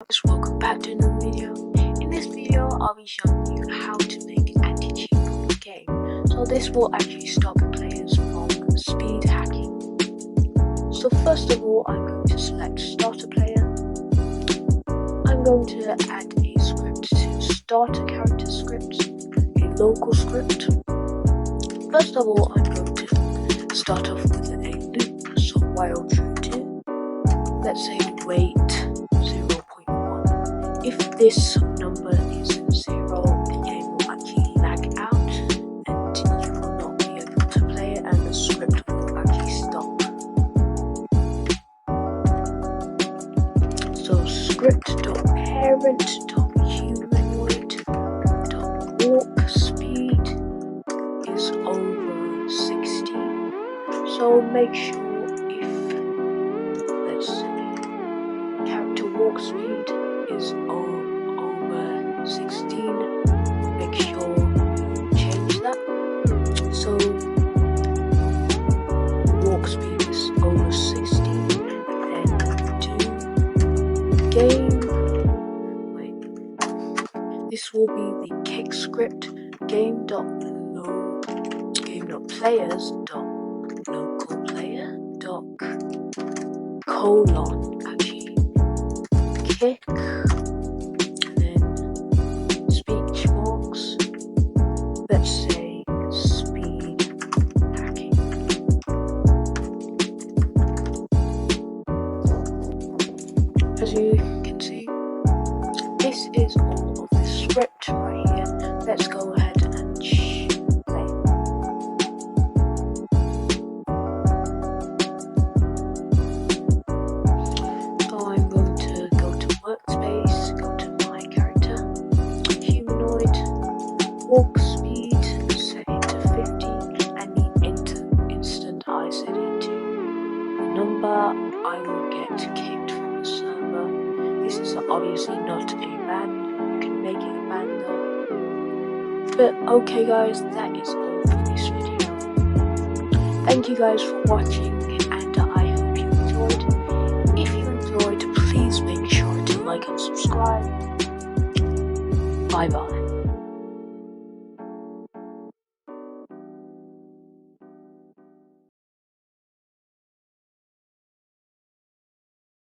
Guys, welcome back to another video. In this video, I'll be showing you how to make an anti-cheat for the game. So this will actually stop players from speed hacking. So first of all, I'm going to select starter player. I'm going to add a script to starter character script, a local script. First of all, I'm going to start off with a loop. So while true to, let's say wait 0.1. If this number is 0, the game will actually lag out and you will not be able to play it and the script will actually stop. So script.parent.humanoid.walk speed is over 60. So make sure if, let's say, character walk speed is over 16, make sure you change that. So walk speed is over 60, then do game. Wait, this will be the kick script game.players.localplayer.colon actually kick, and then speech marks, let's say speed hacking. As you can see, this is all of the script right here. Let's go ahead and play. So I'm going to go to workspace, go to my character, humanoid, walk speed, set it to 50, and the instant I set it to the number, I will get kicked from the server. This is obviously not a ban, you can make it a ban though. But okay guys, that is all for this video. Thank you guys for watching and I hope you enjoyed. If you enjoyed, please make sure to like and subscribe. Bye bye.